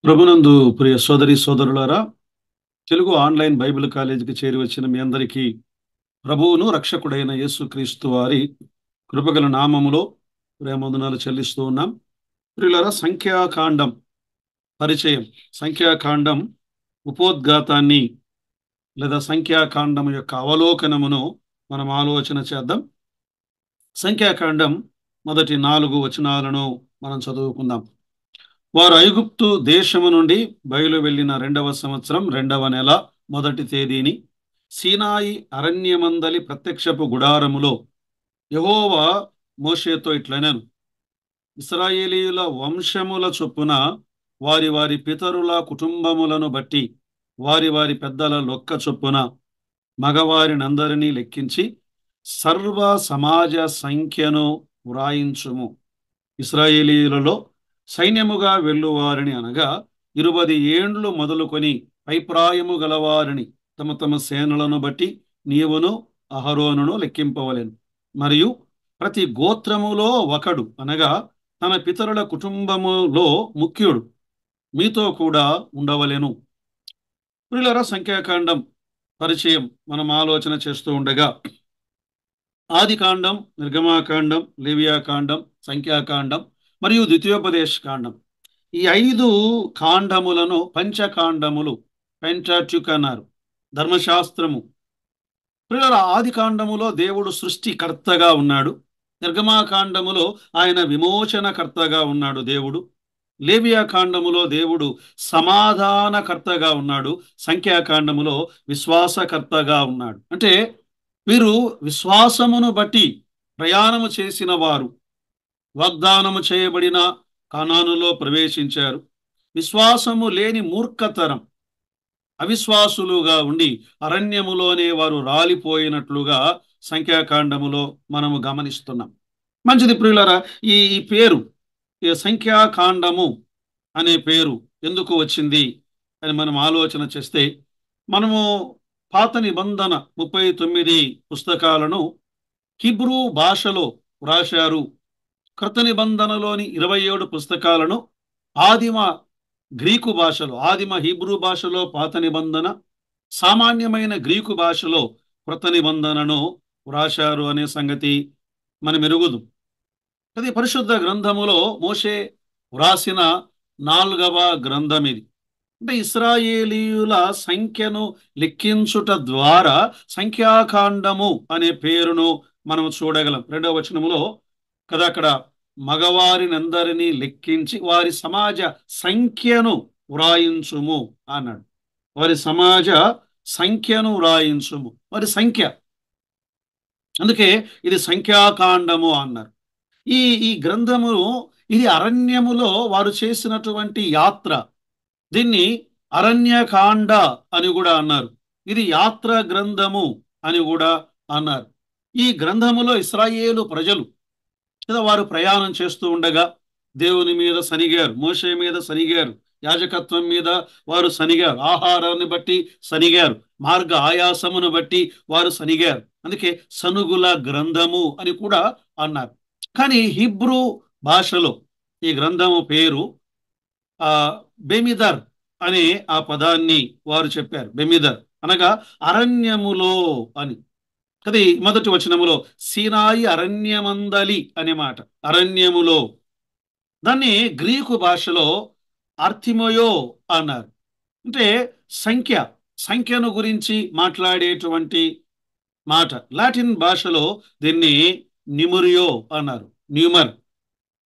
ప్రభునందు ప్రియ సోదరి సోదరులారా, తెలుగు ఆన్లైన్ బైబిల్ కాలేజీకి చేరి వచ్చిన మీ అందరికీ ప్రభువును రక్షకుడైన యేసుక్రీస్తు వారి కృపగల నామములో ప్రేమవందనాలు చెల్లిస్తూ ఉన్నాం. ప్రియులారా, సంఖ్యాకాండం పరిచయం. సంఖ్యాకాండం ఉపోద్ఘాతాన్ని లేదా సంఖ్యాకాండం యొక్క అవలోకనమును మనం ఆలోచన చేద్దాం. సంఖ్యాకాండం మొదటి 4 వచనాలను మనం చదువుకుందాం. వారు ఐగుప్తు దేశము నుండి బయలు వెళ్ళిన 2వ సంవత్సరం 2వ నెల మొదటి తేదీని సీనాయి అరణ్యమందలి ప్రత్యక్షపు గుడారములో యెహోవా మోషేతో ఇట్లనెను, ఇశ్రాయేలీయుల వంశముల చొప్పున వారి వారి పితరుల కుటుంబములను బట్టి వారి వారి పెద్దల లొక్క చొప్పున మగవారినందరినీ లెక్కించి సర్వ సమాజ సంఖ్యను వ్రాయించుము. ఇశ్రాయేలీయులలో సైన్యముగా వెళ్ళువారిని అనగా 20 ఏండ్లు మొదలుకొని పైప్రాయము గలవారిని తమ తమ సేనలను బట్టి నీవును అహరోనును లెక్కింపవలెను. మరియు ప్రతి గోత్రములో ఒకడు అనగా తన పితరుల కుటుంబములో ముఖ్యుడు మీతో కూడా ఉండవలెను. ప్రియులారా, సంఖ్యాకాండం పరిచయం మనం ఆలోచన చేస్తూ ఉండగా ఆదికాండం, నిర్గమాకాండం, లేవియాకాండం, సంఖ్యాకాండం మరియు ద్వితీయోపదేశ కాండం, ఈ 5 కాండములను పంచకాండములు, పెంటాట్యుక్ అన్నారు. ధర్మశాస్త్రము. ప్రియులారా, ఆది కాండములో దేవుడు సృష్టికర్తగా ఉన్నాడు. నిర్గమాకాండములో ఆయన విమోచనకర్తగా ఉన్నాడు దేవుడు. లేవియా కాండములో దేవుడు సమాధానకర్తగా ఉన్నాడు. సంఖ్యాకాండములో విశ్వాసకర్తగా ఉన్నాడు. అంటే వీరు విశ్వాసమును బట్టి ప్రయాణము చేసిన వారు వాగ్దానము చేయబడిన కానానులో ప్రవేశించారు. విశ్వాసము లేని మూర్ఖతరం అవిశ్వాసులుగా ఉండి అరణ్యములోనే వారు రాలిపోయినట్లుగా సంఖ్యాకాండములో మనము గమనిస్తున్నాం. మంచిది ప్రియులారా, ఈ పేరు, ఈ సంఖ్యాకాండము అనే పేరు ఎందుకు వచ్చింది అని మనం ఆలోచన చేస్తే, మనము పాత నిబంధన 39 పుస్తకాలను హీబ్రూ భాషలో వ్రాశారు. కృత నిబంధనలోని 27 పుస్తకాలను ఆదిమ గ్రీకు భాషలో, ఆదిమ హీబ్రూ భాషలో పాత నిబంధన, సామాన్యమైన గ్రీకు భాషలో కృత నిబంధనను వ్రాశారు అనే సంగతి మనం ఎరుగుదు. అది పరిశుద్ధ గ్రంథములో మోషే వ్రాసిన 4వ గ్రంథం ఇది. అంటే ఇశ్రాయేలీయుల సంఖ్యను లెక్కించుట ద్వారా సంఖ్యాకాండము అనే పేరును మనం చూడగలం. 2వ వచనములో కదా, అక్కడ మగవారినందరినీ లెక్కించి వారి సమాజ సంఖ్యను వ్రాయించుము అన్నాడు. వారి సమాజ సంఖ్యను వ్రాయించుము, వారి సంఖ్య. అందుకే ఇది సంఖ్యాకాండము అన్నారు. ఈ గ్రంథము, ఇది అరణ్యములో వారు చేసినటువంటి యాత్ర. దీన్ని అరణ్యకాండ అని కూడా అన్నారు. ఇది యాత్ర గ్రంథము అని కూడా అన్నారు. ఈ గ్రంథములో ఇశ్రాయేలు ప్రజలు కదా, వారు ప్రయాణం చేస్తూ ఉండగా దేవుని మీద సనిగారు, మోషే మీద సనిగారు, యాజకత్వం మీద వారు సనిగారు, ఆహారాన్ని బట్టి సనిగారు, మార్గ ఆయాసమును బట్టి వారు సనిగారు. అందుకే సనుగుల గ్రంథము అని కూడా అన్నారు. కానీ హీబ్రూ భాషలో ఈ గ్రంథము పేరు బెమిదర్ అనే ఆ పదాన్ని వారు చెప్పారు. బెమిదర్ అనగా అరణ్యములో అని. అది మొదటి వచనములో సీనాయి అరణ్యమందలి అనే మాట, అరణ్యములో. దాన్ని గ్రీకు భాషలో అర్థిమయో అన్నారు. అంటే సంఖ్యను గురించి మాట్లాడేటువంటి మాట. లాటిన్ భాషలో దీన్ని న్యూమరియో అన్నారు, న్యూమర్.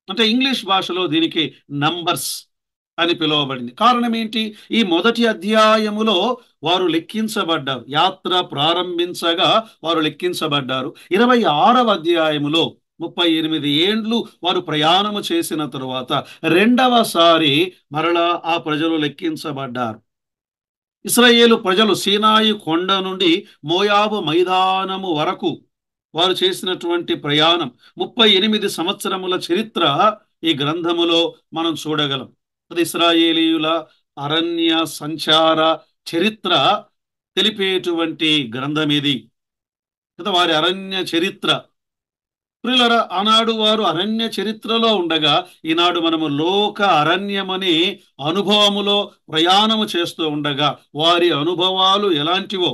అంటే ఇంగ్లీష్ భాషలో దీనికి నంబర్స్ అని పిలువబడింది. కారణం ఏంటి? ఈ మొదటి అధ్యాయములో వారు లెక్కించబడ్డారు. యాత్ర ప్రారంభించగా వారు లెక్కించబడ్డారు. 26వ అధ్యాయములో 38 ఏండ్లు వారు ప్రయాణము చేసిన తరువాత రెండవసారి మరలా ఆ ప్రజలు లెక్కించబడ్డారు. ఇశ్రాయేలు ప్రజలు సీనాయి కొండ నుండి మోయాబు మైదానము వరకు వారు చేసినటువంటి ప్రయాణం 38 సంవత్సరముల చరిత్ర ఈ గ్రంథములో మనం చూడగలం. అది ఇశ్రాయేలీయుల అరణ్య సంచార చరిత్ర తెలిపేటువంటి గ్రంథం ఇది. వారి అరణ్య చరిత్ర ప్రియులారా, ఆనాడు వారు అరణ్య చరిత్రలో ఉండగా ఈనాడు మనము లోక అరణ్యమని అనుభవములో ప్రయాణము చేస్తూ ఉండగా వారి అనుభవాలు ఎలాంటివో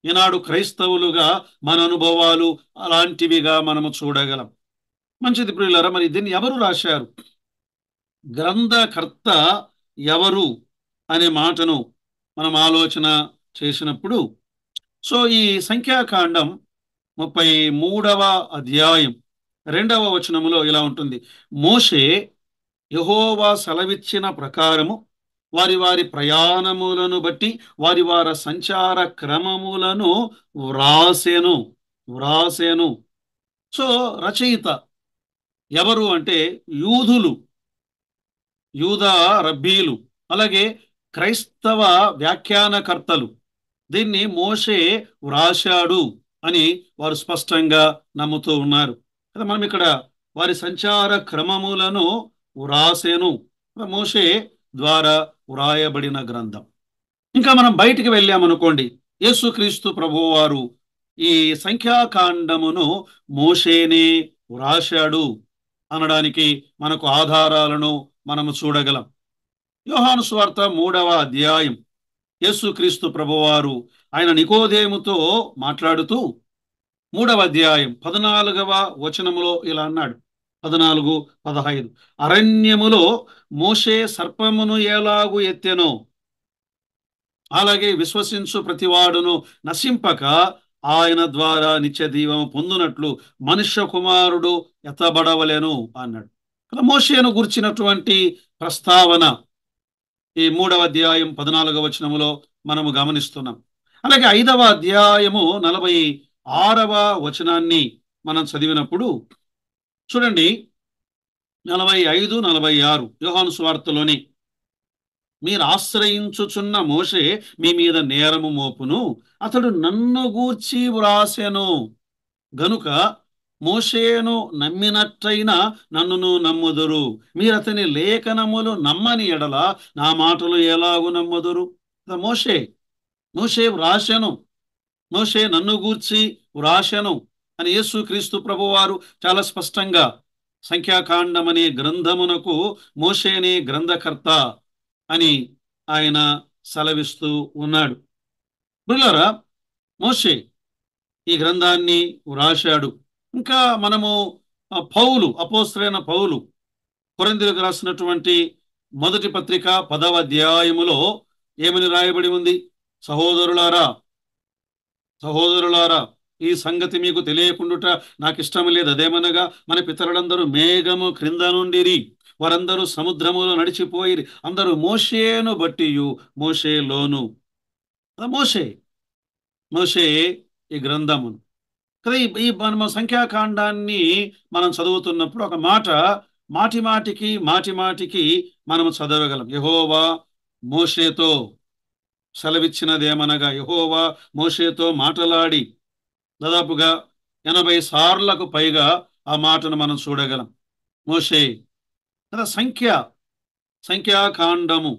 ఈనాడు క్రైస్తవులుగా మన అనుభవాలు అలాంటివిగా మనము చూడగలం. మంచిది ప్రియులారా, మరి దీన్ని ఎవరు రాశారు, గ్రంథకర్త ఎవరు అనే మాటను మనం ఆలోచన చేసినప్పుడు, సో ఈ సంఖ్యాకాండం 33వ అధ్యాయం 2వ వచనములో ఇలా ఉంటుంది: మోషే యెహోవా సెలవిచ్చిన ప్రకారము వారి వారి ప్రయాణములను బట్టి వారి వారి సంచార క్రమములను వ్రాసెను. సో రచయిత ఎవరు అంటే యూదులు, యూదా రబ్బీలు, అలాగే క్రైస్తవ వ్యాఖ్యానకర్తలు దీన్ని మోషే వ్రాశాడు అని వారు స్పష్టంగా నమ్ముతూ ఉన్నారు కదా. మనం ఇక్కడ వారి సంచార క్రమములను వ్రాసెను, మోషే ద్వారా వ్రాయబడిన గ్రంథం. ఇంకా మనం బయటికి వెళ్ళామనుకోండి, యేసుక్రీస్తు ప్రభువారు ఈ సంఖ్యాకాండమును మోషేనే వ్రాశాడు అనడానికి మనకు ఆధారాలను మనము చూడగలం. యోహాను సువార్త 3వ అధ్యాయం యేసుక్రీస్తు ప్రభువారు ఆయన నికోదేముతో మాట్లాడుతూ 3వ అధ్యాయం 14వ వచనములో ఇలా అన్నాడు, 14, 15: అరణ్యములో మోషే సర్పమును ఎలాగు ఎత్తెనో అలాగే విశ్వసించు ప్రతివాడును నశింపక ఆయన ద్వారా నిత్య జీవము పొందునట్లు మనుష్య కుమారుడు ఎత్తబడవలెను అన్నాడు. మోషేను గుర్చినటువంటి ప్రస్తావన ఈ 3వ అధ్యాయం 14వ వచనములో మనము గమనిస్తున్నాం. అలాగే 5వ అధ్యాయము 46వ వచనాన్ని మనం చదివినప్పుడు చూడండి, 45, 46 యోహాను సువార్తలోని: మీరు ఆశ్రయించుచున్న మోషే మీ మీద నేరము మోపును, అతడు నన్ను గూర్చి వ్రాసెను గనుక మోషేను నమ్మినట్టయినా నన్నును నమ్ముదురు. మీరు అతని లేఖనములు నమ్మని ఎడల నా మాటలు ఎలాగు నమ్ముదురు. మోషే వ్రాసెను, మోషే నన్ను గూర్చి వ్రాసెను అని యేసుక్రీస్తు ప్రభువారు చాలా స్పష్టంగా సంఖ్యాకాండమనే గ్రంథమునకు మోషేనే గ్రంథకర్త అని ఆయన సెలవిస్తూ ఉన్నాడు. ప్రియులారా, మోషే ఈ గ్రంథాన్ని వ్రాశాడు. ఇంకా మనము అపోస్తలుడైన పౌలు కొరింథీయులకు రాసినటువంటి మొదటి పత్రిక 10వ అధ్యాయములో ఏమని రాయబడి ఉంది? సహోదరులారా, ఈ సంగతి మీకు తెలియకుండుట నాకు ఇష్టం లేదు. అదేమనగా మన పితరులందరూ మేఘము క్రింద నుండిరి, వారందరూ సముద్రములో నడిచిపోయిరి, అందరూ మోషేను బట్టియు మోషేలోను. మోషే ఈ గ్రంథమును కదా. ఈ మన సంఖ్యాకాండాన్ని మనం చదువుతున్నప్పుడు ఒక మాటి మాటికి మనం చదవగలం. యెహోవా మోషేతో సెలవిచ్చినదేమనగా, యెహోవా మోషేతో మాట్లాడి దాదాపుగా 80 సార్లకు పైగా ఆ మాటను మనం చూడగలం. మోషే కదా. సంఖ్యాకాండము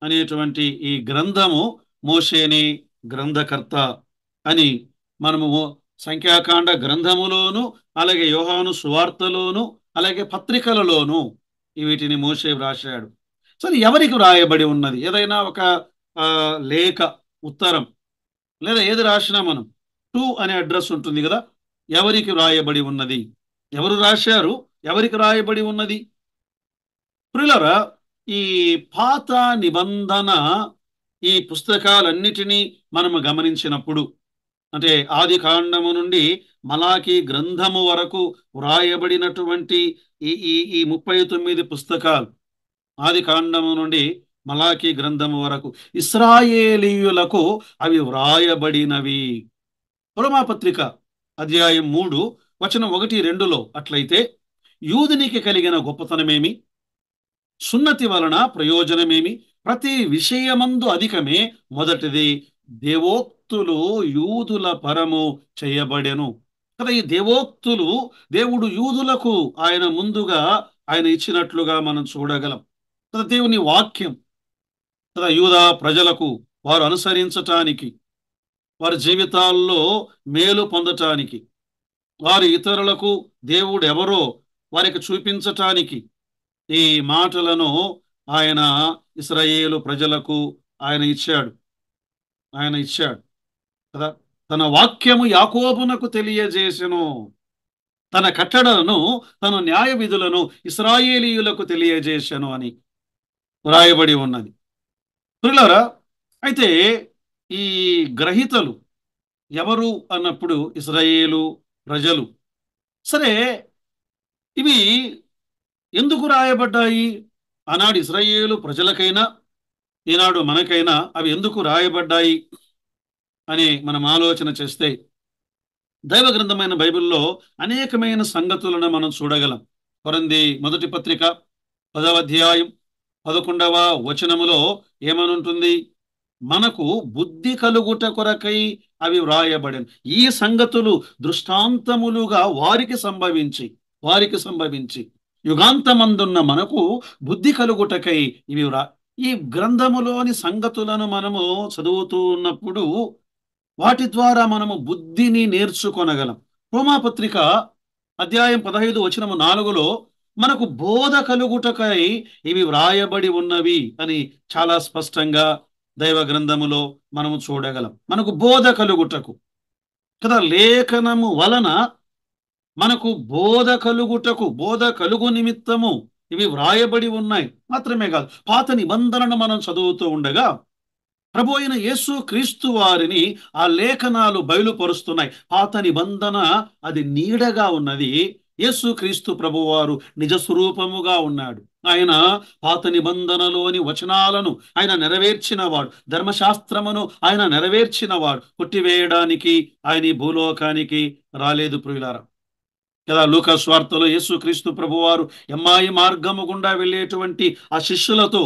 అనేటువంటి ఈ గ్రంథము మోషేని గ్రంథకర్త అని మనము సంఖ్యాకాండ గ్రంథములోను, అలాగే యోహాను సువార్తలోను, అలాగే పత్రికలలోను వీటిని మోషే వ్రాశాడు. సరే, ఎవరికి వ్రాయబడి ఉన్నది? ఏదైనా ఒక లేఖ, ఉత్తరం లేదా ఏది రాసినా మనం టు అనే అడ్రస్ ఉంటుంది కదా. ఎవరికి వ్రాయబడి ఉన్నది? ఎవరు రాశారు? ఎవరికి రాయబడి ఉన్నది? ప్రియులారా, ఈ పాత నిబంధన ఈ పుస్తకాలన్నిటినీ మనము గమనించినప్పుడు, అంటే ఆది కాండము నుండి మలాకి గ్రంథము వరకు వ్రాయబడినటువంటి ఈ ఈ ఈ 39 పుస్తకాలు, ఆది కాండము నుండి మలాకి గ్రంథము వరకు ఇశ్రాయేలీయులకు అవి వ్రాయబడినవి. రోమాపత్రిక అధ్యాయం 3 వచనం 1, 2లో అట్లయితే యూదునికి కలిగిన గొప్పతనమేమి, సున్నతి వలన ప్రయోజనమేమి, ప్రతి విషయమందు అధికమే, మొదటిది దేవోక్తులు యూదుల పరము చేయబడెను కదా. ఈ దేవోక్తులు దేవుడు యూదులకు ఆయన ముందుగా ఆయన ఇచ్చినట్లుగా మనం చూడగలం కదా. దేవుని వాక్యం కదా యూదా ప్రజలకు వారు అనుసరించటానికి, వారి జీవితాల్లో మేలు పొందటానికి వారు ఇతరులకు దేవుడు ఎవరో వారికి చూపించటానికి ఈ మాటలను ఆయన ఇశ్రాయేలు ప్రజలకు ఆయన ఇచ్చాడు. ఆయన ఇచ్చాడు కదా. తన వాక్యము యాకోబునకు తెలియజేసెను, తన కట్టడలను, తన న్యాయ విధులను ఇశ్రాయేలీయులకు తెలియజేసెను అని వ్రాయబడి ఉన్నది. ప్రియులారా, అయితే ఈ గ్రహీతలు ఎవరు అన్నప్పుడు ఇశ్రాయేలు ప్రజలు. సరే, ఇవి ఎందుకు రాయబడ్డాయి? ఆనాడు ఇశ్రాయేలు ప్రజలకైనా ఈనాడు మనకైనా అవి ఎందుకు రాయబడ్డాయి అని మనం ఆలోచన చేస్తే, దైవ గ్రంథమైన బైబిల్లో అనేకమైన సంగతులను మనం చూడగలం. కొరింథీ మొదటి పత్రిక 10వ అధ్యాయం 11వ వచనములో ఏమనుంటుంది? మనకు బుద్ధి కలుగుట కొరకై అవి వ్రాయబడెను. ఈ సంగతులు దృష్టాంతములుగా వారికి సంభవించి యుగాంతమందున్న మనకు బుద్ధి కలుగుటకై ఇవి ఈ గ్రంథములోని సంగతులను మనము చదువుతూ ఉన్నప్పుడు వాటి ద్వారా మనము బుద్ధిని నేర్చుకొనగలం. రోమాపత్రిక అధ్యాయం 15 వచనము 4లో మనకు బోధ కలుగుటకై ఇవి వ్రాయబడి ఉన్నవి అని చాలా స్పష్టంగా దైవ గ్రంథములో మనము చూడగలం. మనకు బోధ కలుగుటకు కదా, లేఖనము వలన మనకు బోధ కలుగు నిమిత్తము ఇవి వ్రాయబడి ఉన్నాయి. మాత్రమే కాదు, పాత నిబంధనను మనం చదువుతూ ఉండగా ప్రభు అయిన యేసు క్రీస్తు వారిని ఆ లేఖనాలు బయలుపరుస్తున్నాయి. పాత నిబంధన అది నీడగా ఉన్నది, యేసు క్రీస్తు ప్రభువారు నిజ స్వరూపముగా ఉన్నాడు. ఆయన పాత నిబంధనలోని వచనాలను ఆయన నెరవేర్చినవాడు, ధర్మశాస్త్రమును ఆయన నెరవేర్చినవాడు. కొట్టివేయడానికి ఆయన ఈ భూలోకానికి రాలేదు ప్రియులారా కదా. లూకా స్వార్తలో యేసు క్రీస్తు ప్రభువారు ఎమ్మాయి మార్గము గుండా వెళ్ళేటువంటి ఆ శిష్యులతో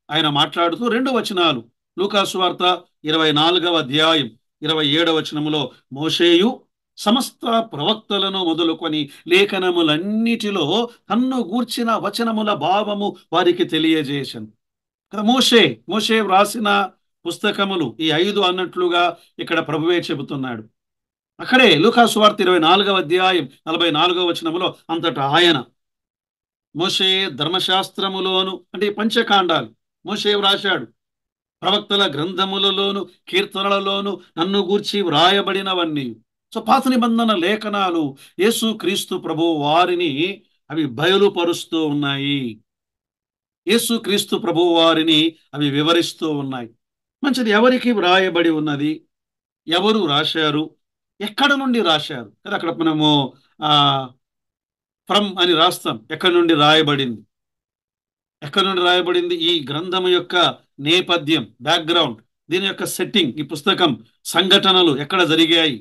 ఆయన మాట్లాడుతూ 2 వచనాలు, లూకా సువార్త 24వ అధ్యాయం 27వ వచనములో, మోషేయు సమస్త ప్రవక్తలను మొదలుకొని లేఖనములన్నిటిలో తన్ను గూర్చిన వచనముల భావము వారికి తెలియజేశాను. మోషే వ్రాసిన పుస్తకములు ఈ 5 అన్నట్లుగా ఇక్కడ ప్రభువే చెబుతున్నాడు. అక్కడే లూకా సువార్త 24వ అధ్యాయం 44వ వచనములో అంతటా ఆయన మోషే ధర్మశాస్త్రములోను, అంటే పంచకాండాలు మోషే వ్రాశాడు, ప్రవక్తల గ్రంథములలోను కీర్తనలలోను నన్ను గూర్చి వ్రాయబడినవన్నీ. సో పాత నిబంధన లేఖనాలు యేసు క్రీస్తు ప్రభు వారిని అవి బయలుపరుస్తూ ఉన్నాయి, యేసు క్రీస్తు ప్రభు వారిని అవి వివరిస్తూ ఉన్నాయి. మంచిది, ఎవరికి వ్రాయబడి ఉన్నది, ఎవరు రాశారు, ఎక్కడ నుండి రాశారు కదా. అక్కడ మనము ఫ్రమ్ అని రాస్తాం, ఎక్కడి నుండి రాయబడింది, ఈ గ్రంథం యొక్క నేపథ్యం, బ్యాక్గ్రౌండ్, దీని యొక్క సెట్టింగ్, ఈ పుస్తకం సంఘటనలు ఎక్కడ జరిగాయి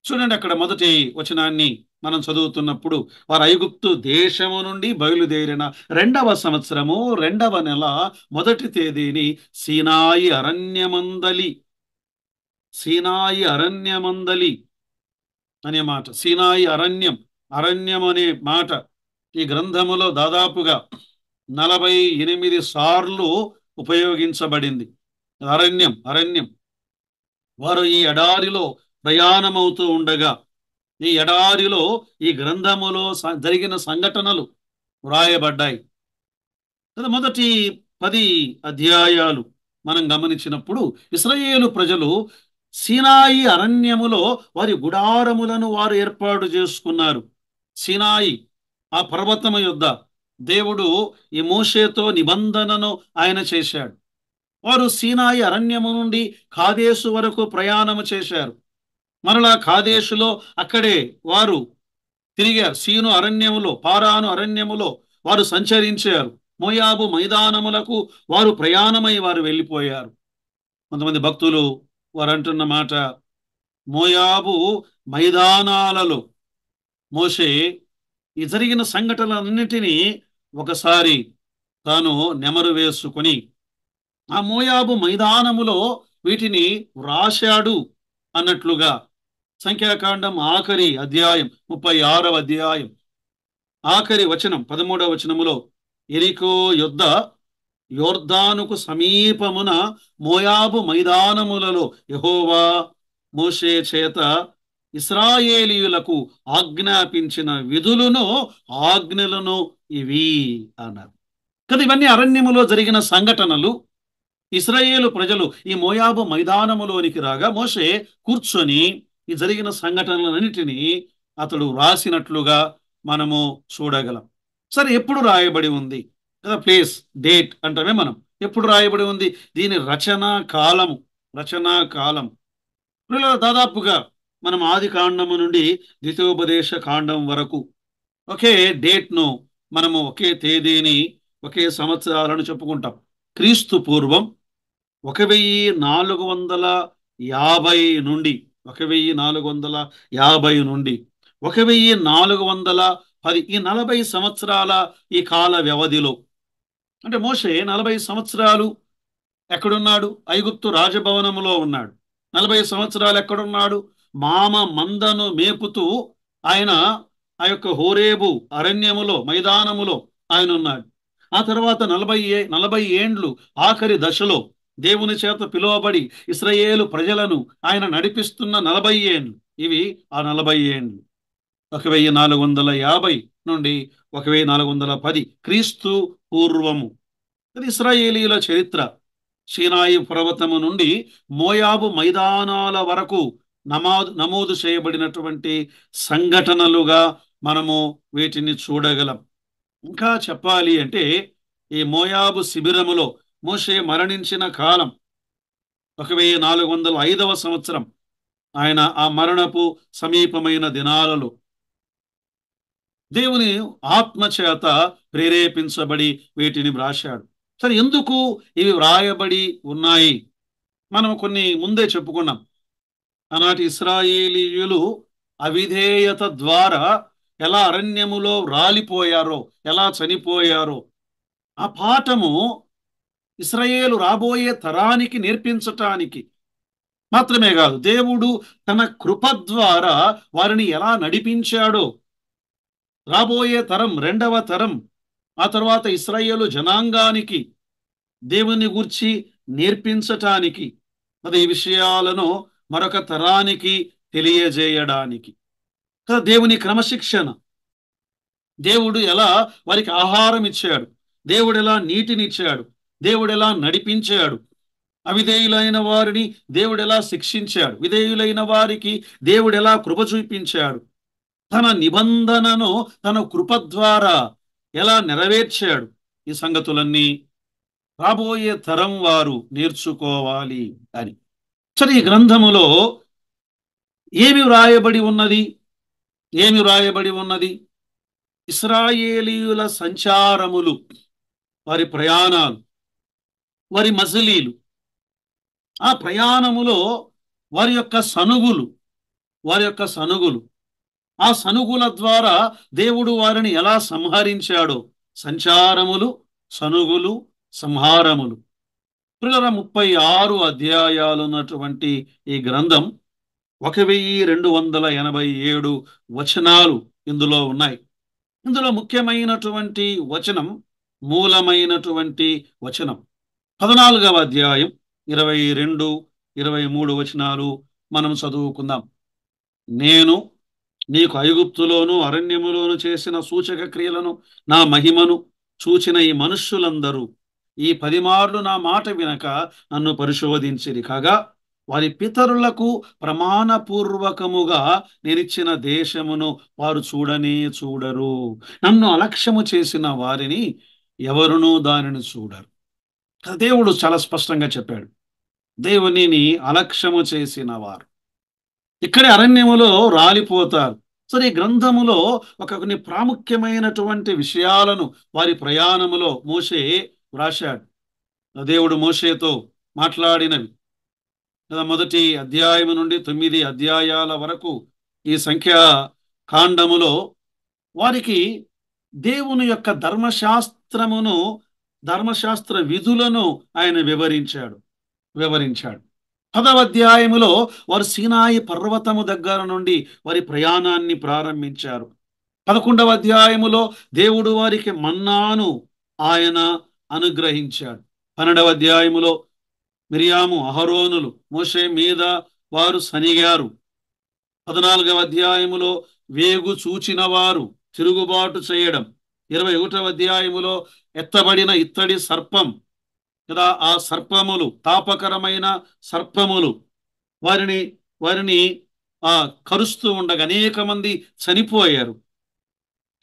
చూడండి. అక్కడ మొదటి వచనాన్ని మనం చదువుతున్నప్పుడు, వారు ఐగుప్తు దేశము నుండి బయలుదేరిన 2వ సంవత్సరము 2వ నెల 1వ తేదీని సీనాయి అరణ్యమందలి అనే మాట, సీనాయి అరణ్యం అనే మాట ఈ గ్రంథములో దాదాపుగా 48 సార్లు ఉపయోగించబడింది. అరణ్యం. వారు ఈ ఎడారిలో ప్రయాణమవుతూ ఉండగా, ఈ ఎడారిలో ఈ గ్రంథములో జరిగిన సంఘటనలు వ్రాయబడ్డాయి. మొదటి 10 అధ్యాయాలు మనం గమనించినప్పుడు ఇశ్రాయేలు ప్రజలు సీనాయి అరణ్యములో వారి గుడారములను వారు ఏర్పాటు చేసుకున్నారు. సీనాయి ఆ పర్వతము యొద్ద దేవుడు ఈ మోషేతో నిబంధనను ఆయన చేశాడు. వారు సీనాయి అరణ్యము నుండి కాదేశు వరకు ప్రయాణము చేశారు. మరలా కాదేశులో అక్కడే వారు తిరిగారు. సీను అరణ్యములో, పారాను అరణ్యములో వారు సంచరించారు. మోయాబు మైదానములకు వారు ప్రయాణమై వారు వెళ్ళిపోయారు. కొంతమంది భక్తులు వారు అంటున్న మాట, మోయాబు మైదానాలలో మోషే ఈ జరిగిన సంఘటనలన్నిటినీ ఒకసారి తాను నెమరు వేసుకొని ఆ మోయాబు మైదానములో వీటిని వ్రాశాడు అన్నట్లుగా సంఖ్యాకాండం ఆఖరి అధ్యాయం 36వ అధ్యాయం ఆఖరి వచనం 13వ వచనములో, ఎరికో యొద్ద యోర్దానుకు సమీపమున మోయాబు మైదానములలో యెహోవా మోషే చేత ఇశ్రాయేలీయులకు ఆజ్ఞాపించిన విధులను, ఆజ్ఞలను ఇవి అన్నారు కదా. ఇవన్నీ అరణ్యములో జరిగిన సంఘటనలు. ఇశ్రాయేలు ప్రజలు ఈ మోయాబు మైదానములోనికి రాగా మోషే కూర్చొని ఈ జరిగిన సంఘటనలన్నిటినీ అతడు రాసినట్లుగా మనము చూడగలం. సరే, ఎప్పుడు రాయబడి ఉంది కదా, ప్లేస్, డేట్ అంటమే మనం. ఎప్పుడు రాయబడి ఉంది? దీని రచనా కాలం దాదాపుగా మనం ఆది కాండము నుండి ద్వితీయోపదేశ కాండం వరకు ఒకే డేట్ను, మనము ఒకే తేదీని, ఒకే సంవత్సరాలను చెప్పుకుంటాం. క్రీస్తు పూర్వం 1450 నుండి 1450 నుండి 1410, ఈ 40 సంవత్సరాల ఈ కాల వ్యవధిలో, అంటే మోషే 40 సంవత్సరాలు ఎక్కడున్నాడు? ఐగుప్తు రాజభవనములో ఉన్నాడు. 40 సంవత్సరాలు ఎక్కడున్నాడు? మామ మందను మేపుతూ ఆయన ఆ యొక్క హోరేబు అరణ్యములో, మైదానములో ఆయన ఉన్నాడు. ఆ తర్వాత 40 ఏండ్లు ఆఖరి దశలో దేవుని చేత పిలువబడి ఇశ్రాయేలు ప్రజలను ఆయన నడిపిస్తున్న 40 ఏండ్లు. ఇవి ఆ 40 ఏండ్లు 1450 నుండి 1410 క్రీస్తు పూర్వము. ఇది ఇశ్రాయేలీయుల చరిత్ర. సీనాయి పర్వతము నుండి మోయాబు మైదానాల వరకు నమోదు చేయబడినటువంటి సంఘటనలుగా మనము వీటిని చూడగలం. ఇంకా చెప్పాలి అంటే ఈ మోయాబు శిబిరములో మోషే మరణించిన కాలం 1405 సంవత్సరం. ఆయన ఆ మరణపు సమీపమైన దినాలలో దేవుని ఆత్మచేత ప్రేరేపించబడి వీటిని వ్రాశాడు. సరే, ఎందుకు ఇవి వ్రాయబడి ఉన్నాయి? మనం కొన్ని ముందే చెప్పుకున్నాం. ఆనాటి ఇశ్రాయేలీయులు అవిధేయత ద్వారా ఎలా అరణ్యములో రాలిపోయారో, ఎలా చనిపోయారో ఆ పాఠము ఇశ్రాయేలు రాబోయే తరానికి నేర్పించటానికి మాత్రమే కాదు, దేవుడు తన కృప ద్వారా వారిని ఎలా నడిపించాడో రాబోయే తరం, రెండవ తరం, ఆ తర్వాత ఇశ్రాయేలు జనాంగానికి దేవుని గూర్చి నేర్పించటానికి, అది ఈ విషయాలను మరొక తరానికి తెలియజేయడానికి. దేవుని క్రమశిక్షణ, దేవుడు ఎలా వారికి ఆహారం ఇచ్చాడు, దేవుడు ఎలా నీటినిచ్చాడు, దేవుడు ఎలా నడిపించాడు, అవిధేయులైన వారిని దేవుడు ఎలా శిక్షించాడు, విధేయులైన వారికి దేవుడు ఎలా కృప చూపించాడు, తన నిబంధనను తన కృప ద్వారా ఎలా నెరవేర్చాడు, ఈ సంగతులన్నీ రాబోయే తరం వారు నేర్చుకోవాలి అని. సరే, ఈ గ్రంథములో ఏమి వ్రాయబడి ఉన్నది? ఇశ్రాయేలీయుల సంచారములు, వారి ప్రయాణాలు, వారి మజిలీలు, ఆ ప్రయాణములో వారి యొక్క సనుగులు, ఆ సనుగుల ద్వారా దేవుడు వారిని ఎలా సంహరించాడో. సంచారములు, సనుగులు, సంహారములు. 36 అధ్యాయాలు ఉన్నటువంటి ఈ గ్రంథం 1287 వచనాలు ఇందులో ఉన్నాయి. ఇందులో ముఖ్యమైనటువంటి వచనం, మూలమైనటువంటి వచనం 14వ అధ్యాయం 22, 23 వచనాలు మనం చదువుకుందాం. నేను నీకు ఐగుప్తులోను అరణ్యములోను చేసిన సూచక క్రియలను, నా మహిమను చూచిన ఈ మనుష్యులందరూ ఈ 10 మార్లు నా మాట వినక నన్ను పరిశోధించిరి కాగా, వారి పితరులకు ప్రమాణపూర్వకముగా నేనిచ్చిన దేశమును వారు చూడరు. నన్ను అలక్ష్యము చేసిన వారిని ఎవరునూ దానిని చూడరు. దేవుడు చాలా స్పష్టంగా చెప్పాడు, దేవునిని అలక్ష్యము చేసిన వారు ఇక్కడే అరణ్యములో రాలిపోతారు. సరే, ఈ గ్రంథములో కొన్ని ప్రాముఖ్యమైనటువంటి విషయాలను వారి ప్రయాణములో మోషే వ్రాశాడు. దేవుడు మోషేతో మాట్లాడినవి మొదటి అధ్యాయం నుండి 9 అధ్యాయాల వరకు ఈ సంఖ్యా కాండములో వారికి దేవుని యొక్క ధర్మశాస్త్ర విధులను ఆయన వివరించాడు. 10వ అధ్యాయములో వారు సీనాయి పర్వతము దగ్గర నుండి వారి ప్రయాణాన్ని ప్రారంభించారు. 11వ అధ్యాయములో దేవుడు వారికి మన్నాను ఆయన అనుగ్రహించాడు. 12వ అధ్యాయములో మిరియాము, అహరోనులు మోషే మీద వారు సనిగారు. 14వ అధ్యాయములో వేగు చూచిన వారు తిరుగుబాటు చేయడం. 21వ అధ్యాయములో ఎత్తబడిన ఇత్తడి సర్పం కదా, ఆ సర్పములు తాపకరమైన సర్పములు వారిని వారిని ఆ కరుస్తూ ఉండగా అనేక మంది చనిపోయారు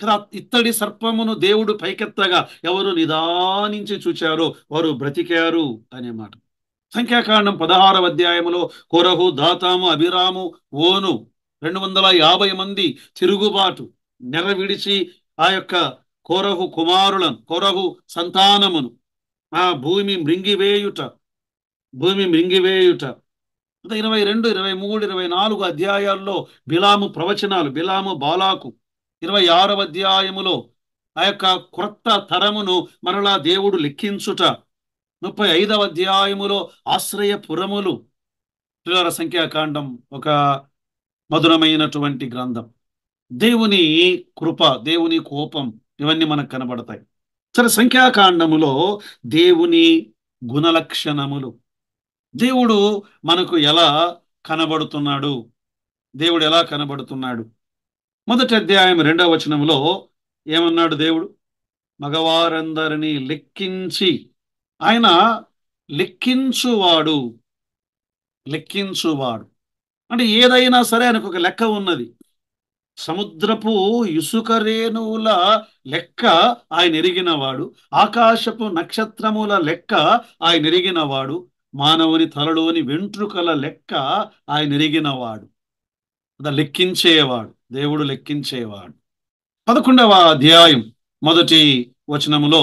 కదా. ఇత్తడి సర్పమును దేవుడు పైకెత్తగా ఎవరు నిదానించి చూచారో వారు బ్రతికారు అనే మాట. సంఖ్యాకాండం 16వ అధ్యాయములో కొరహు, దాతాము, అభిరాము, ఓను 250 మంది తిరుగుబాటు నెర విడిచి ఆ యొక్క కొరహు సంతానమును ఆ భూమి మృంగివేయుట 22, 23, 24 అధ్యాయాల్లో బిలాము బాలాకు 26వ అధ్యాయములో ఆ యొక్క క్రొత్త తరమును మరలా దేవుడు లెక్కించుట 35వ అధ్యాయములో ఆశ్రయపురములు. పిల్లల సంఖ్యాకాండం ఒక మధురమైనటువంటి గ్రంథం. దేవుని కృప, దేవుని కోపం ఇవన్నీ మనకు కనబడతాయి. సరే, సంఖ్యాకాండములో దేవుని గుణలక్షణములు, దేవుడు మనకు ఎలా కనబడుతున్నాడు, దేవుడు ఎలా కనబడుతున్నాడు. మొదటి అధ్యాయం 2వ వచనంలో ఏమన్నాడు దేవుడు? మగవారందరినీ లెక్కించి, ఆయన లెక్కించువాడు. అంటే ఏదైనా సరే ఆయనకు ఒక లెక్క ఉన్నది. సముద్రపు ఇసుక రేణువుల లెక్క ఆయన ఎరిగినవాడు, ఆకాశపు నక్షత్రముల లెక్క ఆయన ఎరిగినవాడు, మానవుని తలలోని వెంట్రుకల లెక్క ఆయన ఎరిగినవాడు. లెక్కించేవాడు, దేవుడు లెక్కించేవాడు. 11వ అధ్యాయం మొదటి వచనములో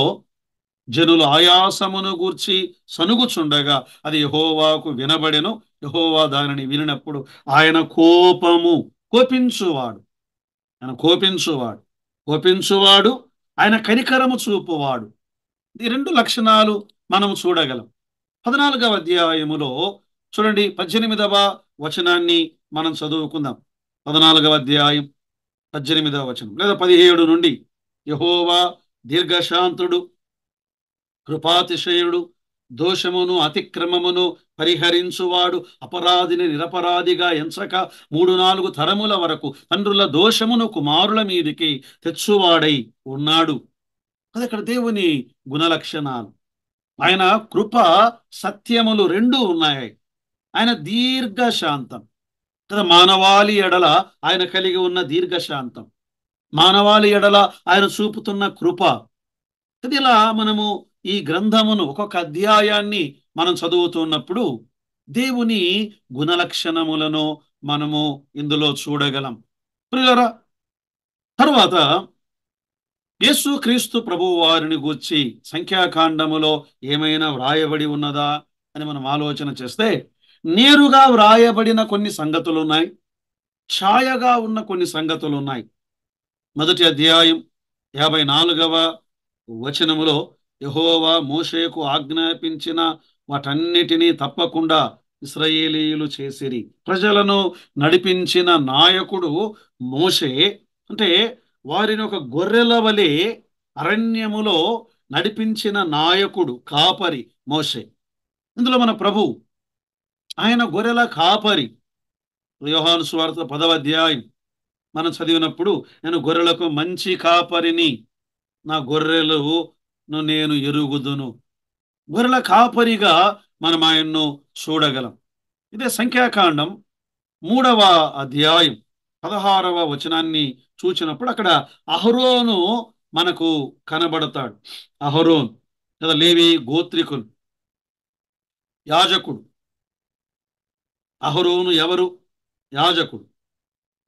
జనులు ఆయాసమును గూర్చి సనుగుచుండగా అది యెహోవాకు వినబడెను. యెహోవా దానిని వినినప్పుడు ఆయన కోపించువాడు, ఆయన కనికరము చూపువాడు. ఈ 2 లక్షణాలు మనం చూడగలం. 14వ అధ్యాయములో చూడండి, 18వ వచనాన్ని మనం చదువుకుందాం. 14వ అధ్యాయం 18వ వచనం లేదా 17 నుండి. యెహోవా దీర్ఘశాంతుడు, కృపాతిశయుడు, దోషమును అతిక్రమమును పరిహరించువాడు, అపరాధిని నిరపరాధిగా ఎంచక 3-4 తరముల వరకు తండ్రుల దోషమును కుమారుల మీదికి తెచ్చువాడై ఉన్నాడు. అది ఇక్కడ దేవుని గుణలక్షణాలు. ఆయన కృప సత్యములు 2 ఉన్నాయి. ఆయన దీర్ఘశాంతం కదా, మానవాళి ఎడల ఆయన కలిగి ఉన్న దీర్ఘశాంతం, మానవాళి ఎడల ఆయన చూపుతున్న కృప. ఇలా మనము ఈ గ్రంథమును ఒక్కొక్క అధ్యాయాన్ని మనం చదువుతున్నప్పుడు దేవుని గుణలక్షణములను మనము ఇందులో చూడగలం. ప్రియులారా, తరువాత యేసుక్రీస్తు ప్రభువు వారిని గూర్చి సంఖ్యాకాండములో ఏమైనా వ్రాయబడి ఉన్నదా అని మనం ఆలోచన చేస్తే, నేరుగా వ్రాయబడిన కొన్ని సంగతులు ఉన్నాయి, ఛాయగా ఉన్న కొన్ని సంగతులు ఉన్నాయి. మొదటి అధ్యాయం 54వ వచనములో యెహోవా మోషేకు ఆజ్ఞాపించిన వాటన్నిటినీ తప్పకుండా ఇశ్రాయేలీయులు చేసిరి. ప్రజలను నడిపించిన నాయకుడు మోషే. అంటే వారిని ఒక గొర్రెల వలె అరణ్యములో నడిపించిన నాయకుడు, కాపరి మోషే. ఇందులో మన ప్రభు ఆయన గొర్రెల కాపరి. యోహాను సువార్త 10వ అధ్యాయం మనం చదివినప్పుడు, నేను గొర్రెలకు మంచి కాపరిని, నా గొర్రెలను నేను ఎరుగుదును. గొర్రెల కాపరిగా మనం ఆయన్ను చూడగలం. ఇదే సంఖ్యాకాండం 3వ అధ్యాయం 16వ వచనాన్ని చూచినప్పుడు అక్కడ అహరోను మనకు కనబడతాడు. అహరోన్ లేదా లేవి గోత్రికులు, యాజకుడు. అహరోను ఎవరు? యాజకుడు.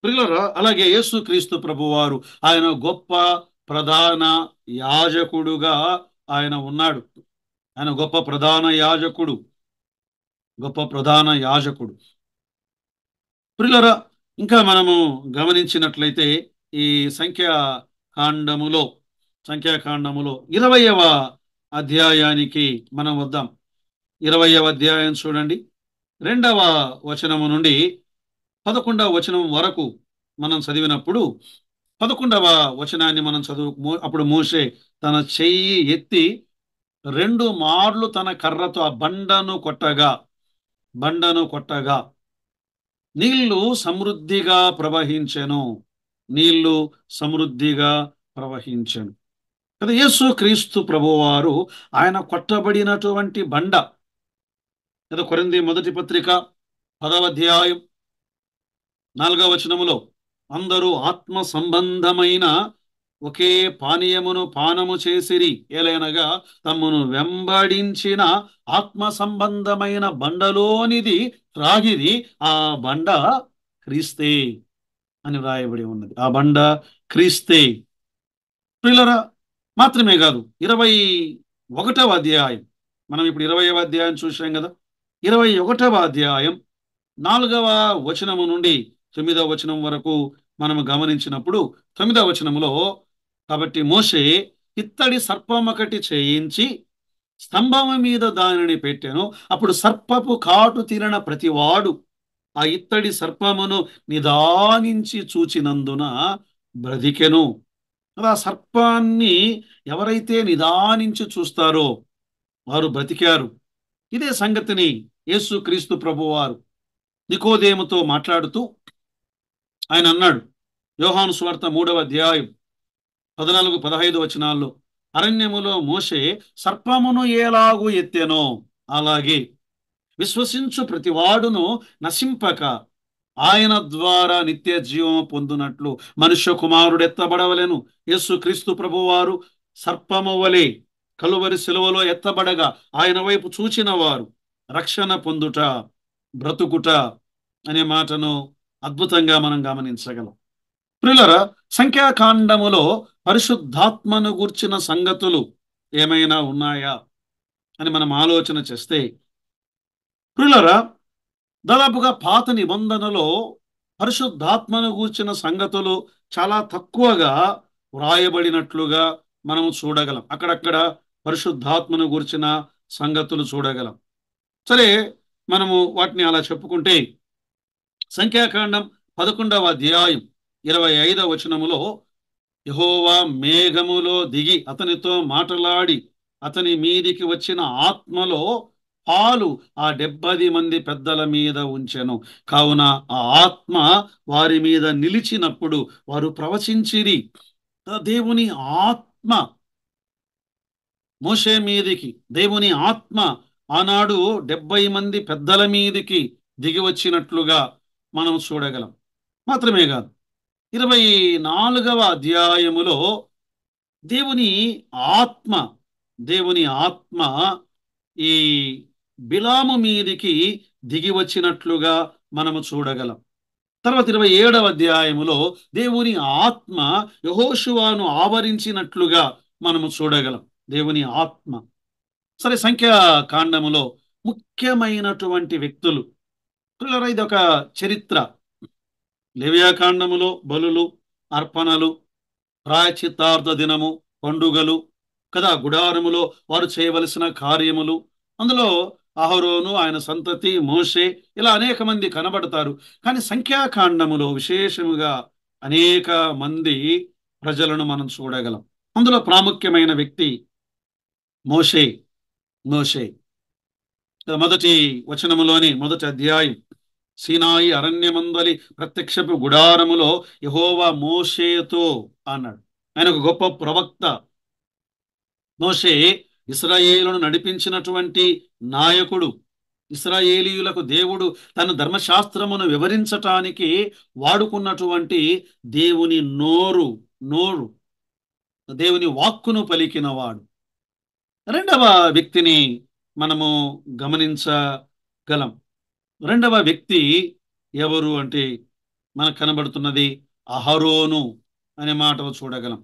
ప్రియులారా, అలాగే యేసుక్రీస్తు ప్రభువారు ఆయన గొప్ప ప్రధాన యాజకుడుగా ఆయన ఉన్నాడు. ఆయన గొప్ప ప్రధాన యాజకుడు. ప్రియులారా, ఇంకా మనము గమనించినట్లయితే ఈ సంఖ్యాకాండములో 20వ అధ్యాయానికి మనం వద్దాం. 20వ అధ్యాయం చూడండి, 2వ వచనము నుండి 11వ వచనం వరకు మనం చదివినప్పుడు 11వ వచనాన్ని మనం అప్పుడు మోషే తన చెయ్యి ఎత్తి 2 మార్లు తన కర్రతో ఆ బండను కొట్టగా నీళ్లు సమృద్ధిగా ప్రవహించెను. నీళ్లు సమృద్ధిగా ప్రవహించెను కదా. యేసు క్రీస్తు ప్రభువారు ఆయన కొట్టబడినటువంటి బండ కదా. కొరింథీ మొదటి పత్రిక 10వ అధ్యాయం 4వ వచనములో అందరూ ఆత్మ సంబంధమైన ఒకే పానీయమును పానము చేసిరి, ఏలైనగా తమ్మును వెంబడించిన ఆత్మ సంబంధమైన బండలోనిది త్రాగిరి, ఆ బండ క్రీస్తే అని వ్రాయబడి ఉన్నది. ఆ బండ క్రీస్తే. ప్రియులరా, మాత్రమే కాదు, 21వ అధ్యాయం, మనం ఇప్పుడు 20వ అధ్యాయం చూసాం కదా. 21వ అధ్యాయం 4వ వచనము నుండి 9వ వచనం వరకు మనము గమనించినప్పుడు 9వ వచనములో, కాబట్టి మోషే ఇత్తడి సర్పం ఒకటి చేయించి స్తంభము మీద దానిని పెట్టెను. అప్పుడు సర్పపు కాటు తినన ప్రతివాడు ఆ ఇత్తడి సర్పమును నిదానించి చూచినందున బ్రతికెను. ఆ సర్పాన్ని ఎవరైతే నిదానించి చూస్తారో వారు బ్రతికారు. ఇదే సంగతిని యేసు క్రీస్తు ప్రభువారు నికోదేముతో మాట్లాడుతూ ఆయన అన్నాడు. యోహాను సువార్త 3వ అధ్యాయం 14-15 వచనాల్లో, అరణ్యములో మోషే సర్పమును ఎలాగూ ఎత్తెనో అలాగే విశ్వసించు ప్రతివాడును నశింపక ఆయన ద్వారా నిత్య జీవము పొందునట్లు మనుష్య కుమారుడు ఎత్తబడవలెను. యేసు క్రీస్తు ప్రభువారు సర్పము వలె కలువరి శిలువలో ఎత్తబడగా ఆయన వైపు చూచిన వారు రక్షణ పొందుట, బ్రతుకుట అనే మాటను అద్భుతంగా మనం గమనించగలం. ప్రియులరా, సంఖ్యాకాండములో పరిశుద్ధాత్మను గూర్చిన సంగతులు ఏమైనా ఉన్నాయా అని మనం ఆలోచన చేస్తే, ప్రియులరా, దాదాపుగా పాత నిబంధనలో పరిశుద్ధాత్మను గూర్చిన సంగతులు చాలా తక్కువగా వ్రాయబడినట్లుగా మనము చూడగలం. అక్కడక్కడ పరిశుద్ధాత్మను గూర్చిన సంగతులు చూడగలం. సరే, మనము వాటిని అలా చెప్పుకుంటే, సంఖ్యాకాండం 11వ అధ్యాయం 25వ వచనములో, యెహోవా మేఘములో దిగి అతనితో మాటలాడి అతని మీదికి వచ్చిన ఆత్మలో పాలు ఆ 70 మంది పెద్దల మీద ఉంచెను. కావున ఆ ఆత్మ వారి మీద నిలిచినప్పుడు వారు ప్రవచించిరి. దేవుని ఆత్మ మోషే మీదికి, దేవుని ఆత్మ ఆనాడు 70 మంది పెద్దల మీదికి దిగి వచ్చినట్లుగా మనం చూడగలం. మాత్రమే కాదు, 24వ అధ్యాయములో దేవుని ఆత్మ దేవుని ఆత్మ ఈ బిలాము మీదికి దిగి వచ్చినట్లుగా మనము చూడగలం. తర్వాత 27వ అధ్యాయములో దేవుని ఆత్మ యెహోషువను ఆవరించినట్లుగా మనము చూడగలం. దేవుని ఆత్మ. సరే, సంఖ్యాకాండములో ముఖ్యమైనటువంటి వ్యక్తులు, ఇది ఒక చరిత్ర. లేవియాకాండములో బలులు, అర్పణలు, ప్రాయశ్చిత్తార్థ దినము, పండుగలు కదా, గుడారములో వారు చేయవలసిన కార్యములు, అందులో అహరోను, ఆయన సంతతి, మోషే, ఇలా అనేక మంది కనబడతారు. కానీ సంఖ్యాకాండములో విశేషముగా అనేక మంది ప్రజలను మనం చూడగలం. అందులో ప్రాముఖ్యమైన వ్యక్తి మోషే. మోషే మొదటి వచనములోని మొదటి అధ్యాయం, సీనాయి అరణ్యమందలి ప్రత్యక్షపు గుడారములో యెహోవా మోషేతో అన్నాడు. ఆయన ఒక గొప్ప ప్రవక్త. మోషే ఇశ్రాయేలును నడిపించినటువంటి నాయకుడు. ఇశ్రాయేలీయులకు దేవుడు తన ధర్మశాస్త్రమును వివరించటానికి వాడుకున్నటువంటి దేవుని నోరు, దేవుని వాక్కును పలికినవాడు. రెండవ వ్యక్తిని మనము గమనించగలం. రెండవ వ్యక్తి ఎవరు అంటే మనకు కనబడుతున్నది అహరోను అనే మాటలు చూడగలం.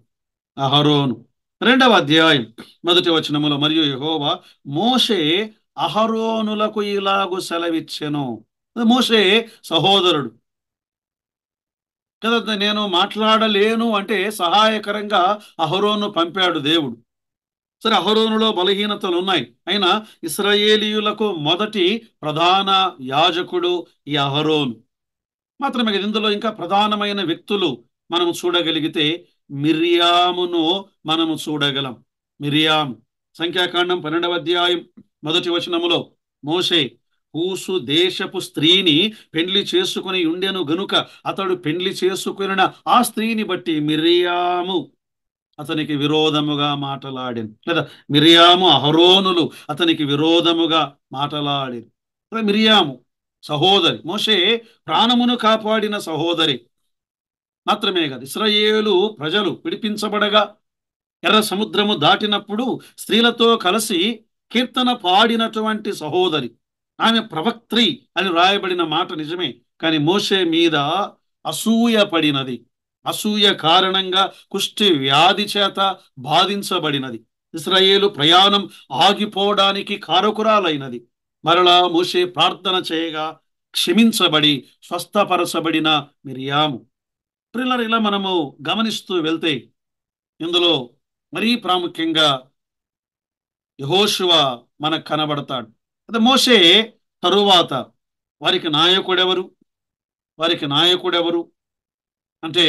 అహరోను 2వ అధ్యాయం 1వ వచనములో, మరియు యెహోవా మోషే అహరోనులకు ఇలాగు సెలవిచ్చెను. మోషే సహోదరుడు కదా. నేను మాట్లాడలేను అంటే సహాయకరంగా అహరోను పంపాడు దేవుడు. సరే, అహరోనులో బలహీనతలు ఉన్నాయి. అయినా ఇశ్రాయేలీయులకు మొదటి ప్రధాన యాజకుడు ఈ అహరోను. మాత్రమే కాదు, ఇందులో ఇంకా ప్రధానమైన వ్యక్తులు మనము చూడగలిగితే మిర్యామును మనము చూడగలం. మిర్యాము సంఖ్యాకాండం 12వ అధ్యాయం 1వ వచనములో, మోషే కూసు దేశపు స్త్రీని పెండ్లి చేసుకుని ఉండెను గనుక అతడు పెండ్లి చేసుకున్న ఆ స్త్రీని బట్టి మిరియాము అతనికి విరోధముగా మాటలాడింది, లేదా మిరియాము అహరోనులు అతనికి విరోధముగా మాటలాడి. మిరియాము సహోదరి, మోషే ప్రాణమును కాపాడిన సహోదరి మాత్రమే కాదు, ఇశ్రాయేలు ప్రజలు విడిపించబడగా ఎర్ర సముద్రము దాటినప్పుడు స్త్రీలతో కలిసి కీర్తన పాడినటువంటి సహోదరి, ఆమె ప్రవక్త్రి అని రాయబడిన మాట నిజమే. కానీ మోషే మీద అసూయ పడినది, అసూయ కారణంగా కుష్టి వ్యాధి చేత బాధించబడినది, ఇశ్రాయేలు ప్రయాణం ఆగిపోవడానికి కారకురాలైనది. మరలా మోషే ప్రార్థన చేయగా క్షమించబడి స్వస్థపరచబడిన మిరియాము. ప్రియులారా, ఇలా మనము గమనిస్తూ వెళ్తే ఇందులో మరీ ప్రాముఖ్యంగా యెహోషువ మనకు కనబడతాడు. అదే మోషే తరువాత వారికి నాయకుడెవరు, వారికి నాయకుడెవరు అంటే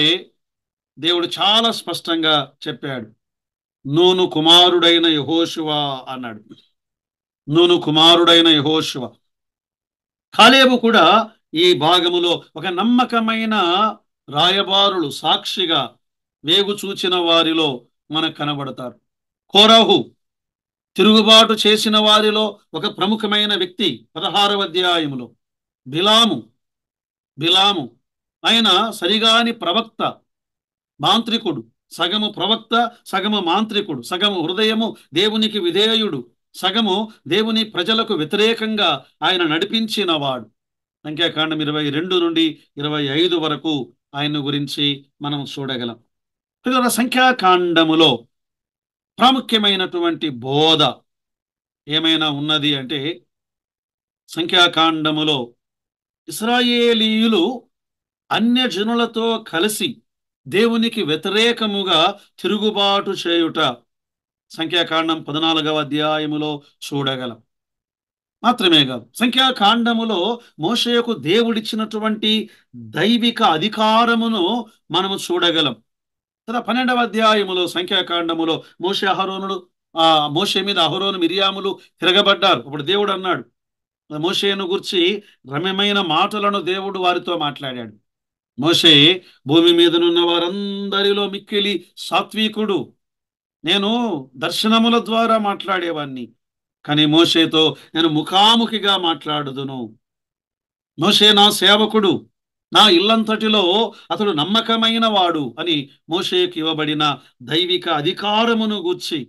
దేవుడు చాలా స్పష్టంగా చెప్పాడు. నూను కుమారుడైన యెహోషువ అన్నాడు. నూను కుమారుడైన యెహోషువ. కాలేబు కూడా ఈ భాగములో ఒక నమ్మకమైన రాయబారులు, సాక్షిగా వేగు చూచిన వారిలో మనకు కనబడతారు. కోరహు తిరుగుబాటు చేసిన వారిలో ఒక ప్రముఖమైన వ్యక్తి 16వ అధ్యాయములో. బిలాము, బిలాము ఆయన సరిగాని ప్రవక్త, మాంత్రికుడు, సగము ప్రవక్త సగము మాంత్రికుడు, సగము హృదయము దేవునికి విధేయుడు, సగము దేవుని ప్రజలకు వ్యతిరేకంగా ఆయన నడిపించినవాడు. సంఖ్యాకాండం 22 నుండి 25 వరకు ఆయన గురించి మనం చూడగలం. సంఖ్యాకాండములో ప్రాముఖ్యమైనటువంటి బోధ ఏమైనా ఉన్నది అంటే, సంఖ్యాకాండములో ఇశ్రాయేలీయులు అన్యజనులతో కలిసి దేవునికి వ్యతిరేకముగా తిరుగుబాటు చేయుట సంఖ్యాకాండం 14వ అధ్యాయములో చూడగలం. మాత్రమే కాదు, సంఖ్యాకాండములో మోషేకు దేవుడిచ్చినటువంటి దైవిక అధికారమును మనము చూడగలం. 12వ అధ్యాయములో సంఖ్యాకాండములో మోషే అహరోనుడు మోషే మీద అహరోను మిరియాములు తిరగబడ్డారు. అప్పుడు దేవుడు అన్నాడు, మోషేను గురించి రమ్యమైన మాటలను దేవుడు వారితో మాట్లాడాడు. మోషే భూమి మీదనున్న వారందరిలో మిక్కిలి సాత్వికుడు, నేను దర్శనముల ద్వారా మాట్లాడేవాణ్ణి, కానీ మోషేతో నేను ముఖాముఖిగా మాట్లాడుదును. మోషే నా సేవకుడు, నా ఇల్లంతటిలో అతడు నమ్మకమైన వాడు అని మోషేకి ఇవ్వబడిన దైవిక అధికారమును గూర్చి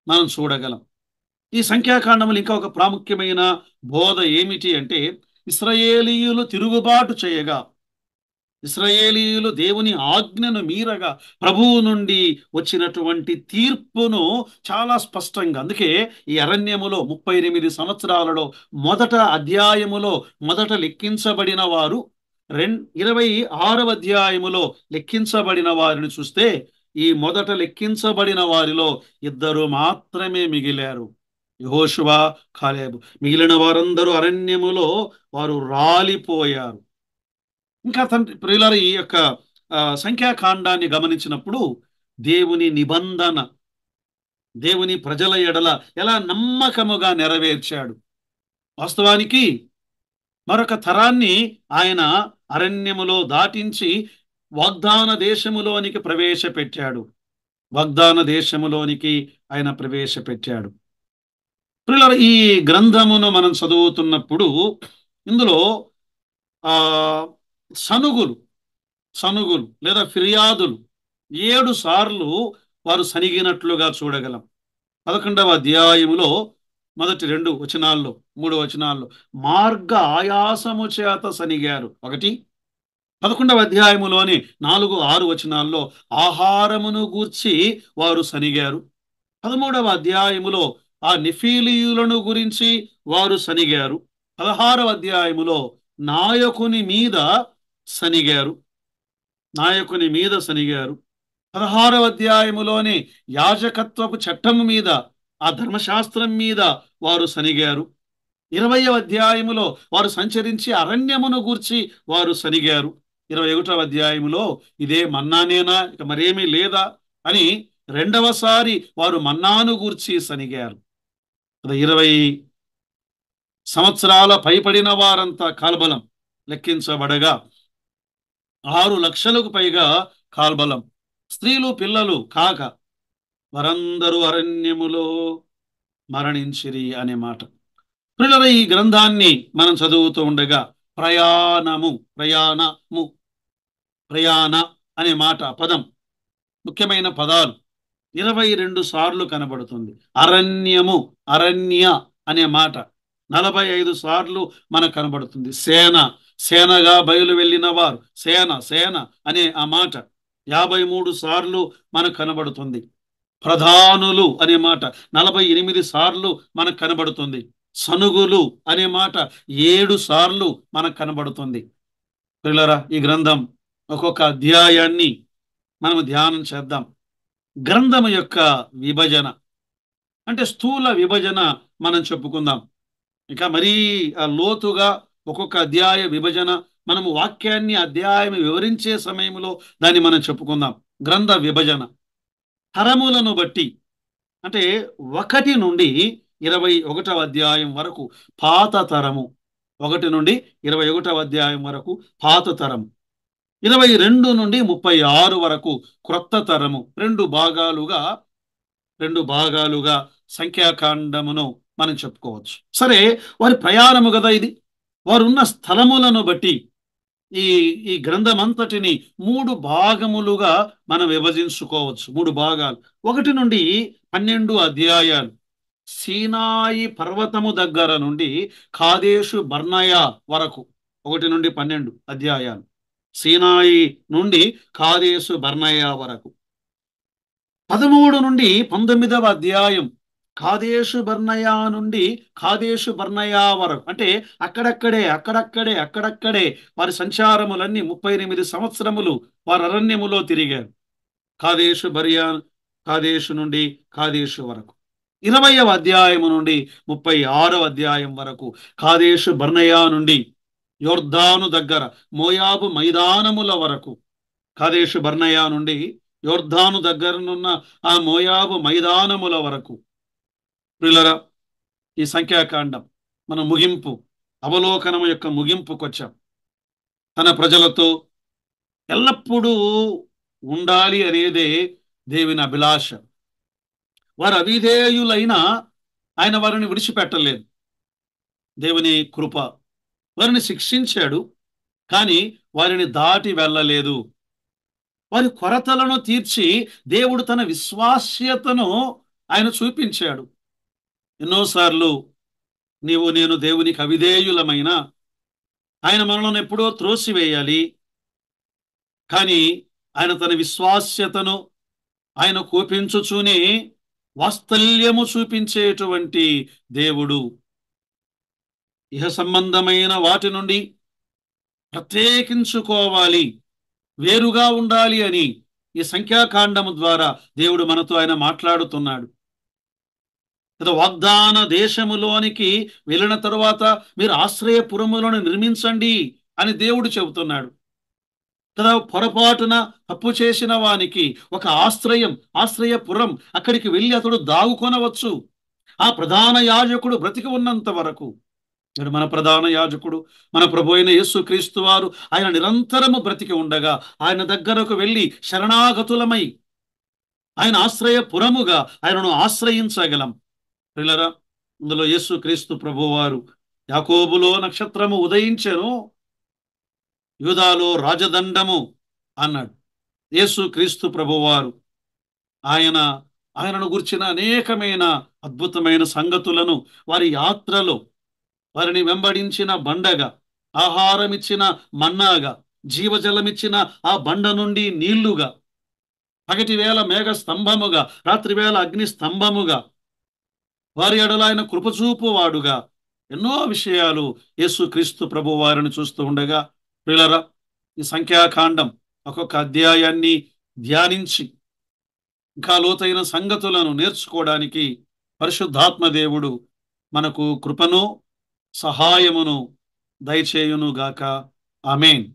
మనం చూడగలం. ఈ సంఖ్యాకాండములు ఇంకా ఒక ప్రాముఖ్యమైన బోధ ఏమిటి అంటే, ఇశ్రాయేలీయులు తిరుగుబాటు చేయగా, ఇశ్రాయేలీయులు దేవుని ఆజ్ఞను మీరగా ప్రభువు నుండి వచ్చినటువంటి తీర్పును చాలా స్పష్టంగా, అందుకే ఈ అరణ్యములో 38 సంవత్సరాలలో మొదట అధ్యాయములో మొదట లెక్కించబడిన వారు 26వ అధ్యాయములో లెక్కించబడిన వారిని చూస్తే, ఈ మొదట లెక్కించబడిన వారిలో 2 మాత్రమే మిగిలారు, యెహోషువ, కాలేబు. మిగిలిన వారందరూ అరణ్యములో వారు రాలిపోయారు. ఇంకా ప్రియులారా, ఈ యొక్క సంఖ్యాకాండాన్ని గమనించినప్పుడు దేవుని నిబంధన, దేవుని ప్రజల ఎడల ఎలా నమ్మకముగా నెరవేర్చాడు. వాస్తవానికి మరొక తరాన్ని ఆయన అరణ్యములో దాటించి వాగ్దాన దేశములోనికి ప్రవేశపెట్టాడు. వాగ్దాన దేశములోనికి ఆయన ప్రవేశపెట్టాడు. ప్రియులారా, ఈ గ్రంథమును మనం చదువుతున్నప్పుడు ఇందులో సనుగులు సనుగులు లేదా ఫిర్యాదులు 7 సార్లు వారు సనిగినట్లుగా చూడగలం. 11వ అధ్యాయములో మొదటి 2 వచనాల్లో 3 వచనాల్లో మార్గ ఆయాసము చేత సనిగారు ఒకటి. 11వ అధ్యాయములోని 4, 6 వచనాల్లో ఆహారమును గూర్చి వారు సనిగారు. 13వ అధ్యాయములో ఆ నిఫీలీయులను గురించి వారు సనిగారు. 16వ అధ్యాయములో నాయకుని మీద సనిగారు, నాయకుని మీద సనిగారు. 16వ అధ్యాయములోని యాజకత్వపు చట్టము మీద, ఆ ధర్మశాస్త్రం మీద వారు సనిగారు. 20వ అధ్యాయములో వారు సంచరించి అరణ్యమును గూర్చి వారు సనిగారు. 21వ అధ్యాయములో ఇదే మన్నానేనా, ఇక మరేమీ లేదా అని 2వసారి వారు మన్నాను గూర్చి సనిగారు. సంవత్సరాల పైపడిన వారంతా కాల్బలం లెక్కించబడగా 6 లక్షలకు పైగా కాల్బలం. స్త్రీలు పిల్లలు కాక వారందరూ అరణ్యములో మరణించిరి అనే మాట. పిల్లల ఈ గ్రంథాన్ని మనం చదువుతూ ఉండగా ప్రయాణము ప్రయాణ అనే మాట పదం, ముఖ్యమైన పదాలు 22 సార్లు కనబడుతుంది. అరణ్యము అరణ్య అనే మాట 45 సార్లు మనకు కనబడుతుంది. సేనగా బయలు వెళ్ళిన వారు, సేన అనే ఆ మాట 53 సార్లు మనకు కనబడుతుంది. ప్రధానులు అనే మాట 48 సార్లు మనకు కనబడుతుంది. సనుగులు అనే మాట 7 సార్లు మనకు కనబడుతుంది. పిల్లరా, ఈ గ్రంథం ఒక్కొక్క అధ్యాయాన్ని మనం ధ్యానం చేద్దాం. గ్రంథము యొక్క విభజన అంటే స్థూల విభజన మనం చెప్పుకుందాం. ఇంకా మరీ లోతుగా ఒక్కొక్క అధ్యాయ విభజన మనము వాక్యాన్ని అధ్యాయం వివరించే సమయంలో దాన్ని మనం చెప్పుకుందాం. గ్రంథ విభజన తరములను బట్టి అంటే 1 నుండి 21వ అధ్యాయం వరకు పాత తరము, 1 నుండి 21వ అధ్యాయం వరకు పాత తరము, 22 నుండి 36 వరకు క్రొత్త తరము. రెండు భాగాలుగా సంఖ్యాకాండమును మనం చెప్పుకోవచ్చు. సరే, వారి ప్రయాణము కదా ఇది. వారున్న స్థలములను బట్టి ఈ ఈ గ్రంథమంతటిని 3 భాగములుగా మనం విభజించుకోవచ్చు. 3 భాగాలు. 1 నుండి 12 అధ్యాయాలు సీనాయి పర్వతము దగ్గర నుండి కాదేషు బర్నయా వరకు. 1 నుండి 12 అధ్యాయాలు సీనాయి నుండి కాదేషు బర్నయా వరకు. 13 నుండి 19వ అధ్యాయం కాదేషు బర్నయా నుండి కాదేషు బర్నయా వరకు. అంటే అక్కడక్కడే వారి సంచారములన్నీ 38 సంవత్సరములు వారు అరణ్యములో తిరిగారు. కాదేషు నుండి కాదేషు వరకు. 20వ అధ్యాయము నుండి 36వ అధ్యాయం వరకు కాదేషు బర్నయా నుండి యోర్దాను దగ్గర మోయాబు మైదానముల వరకు. కాదేషు బర్నయా నుండి యోర్దాను దగ్గరనున్న ఆ మోయాబు మైదానముల వరకు. ప్రియులరా, ఈ సంఖ్యాకాండం మన ముగింపు, అవలోకనం యొక్క ముగింపుకొచ్చాం. తన ప్రజలతో ఎల్లప్పుడూ ఉండాలి అనేదే దేవుని అభిలాష. వారు అవిధేయులైన ఆయన వారిని విడిచిపెట్టలేదు. దేవుని కృప వారిని శిక్షించాడు, కానీ వారిని దాటి వెళ్ళలేదు. వారి కొరతలను తీర్చి దేవుడు తన విశ్వాస్యతను ఆయన చూపించాడు. ఎన్నోసార్లు నేను దేవునికి అవిధేయులమైన ఆయన మనల్ని ఎప్పుడో త్రోసివేయాలి, కానీ ఆయన తన విశ్వాస్యతను ఆయన కోపించుచూనే వాత్సల్యము చూపించేటువంటి దేవుడు. ఇహ సంబంధమైన వాటి నుండి ప్రత్యేకించుకోవాలి, వేరుగా ఉండాలి అని ఈ సంఖ్యాకాండము ద్వారా దేవుడు మనతో ఆయన మాట్లాడుతున్నాడు. వాగ్దాన దేశములోనికి వెళ్ళిన తరువాత మీరు ఆశ్రయపురములను నిర్మించండి అని దేవుడు చెబుతున్నాడు కదా. పొరపాటున తప్పు చేసిన వానికి ఒక ఆశ్రయపురం, అక్కడికి వెళ్ళి అతడు దాగుకొనవచ్చు. ఆ ప్రధాన యాజకుడు బ్రతికి ఉన్నంత వరకు. మన ప్రధాన యాజకుడు మన ప్రభు అయిన యేసుక్రీస్తు వారు ఆయన నిరంతరము బ్రతికి ఉండగా ఆయన దగ్గరకు వెళ్ళి శరణాగతులమై ఆయన ఆశ్రయపురముగా ఆయనను ఆశ్రయించగలం. ప్రియులారా, ఇందులో యేసుక్రీస్తు ప్రభువారు యాకోబులో నక్షత్రము ఉదయించెను, యూదాలో రాజదండము అన్నాడు. యేసుక్రీస్తు ప్రభువారు ఆయనను గుర్చిన అనేకమైన అద్భుతమైన సంగతులను వారి యాత్రలో వారిని వెంబడించిన బండగా, ఆహారమిచ్చిన మన్నాగా, జీవజలమిచ్చిన ఆ బండ నుండి నీళ్లుగా, పగటి వేళ మేఘ స్తంభముగా, రాత్రి వేళ అగ్ని స్తంభముగా, వారి ఎడల ఆయన కృపచూపు వాడుగా, ఎన్నో విషయాలు యేసుక్రీస్తు ప్రభు వారిని చూస్తూ ఉండగా, ప్రియులారా, ఈ సంఖ్యాకాండం ఒక్కొక్క అధ్యాయాన్ని ధ్యానించి ఇంకా లోతైన సంగతులను నేర్చుకోవడానికి పరిశుద్ధాత్మ దేవుడు మనకు కృపను సహాయమును దయచేయునుగాక. ఆమేన్.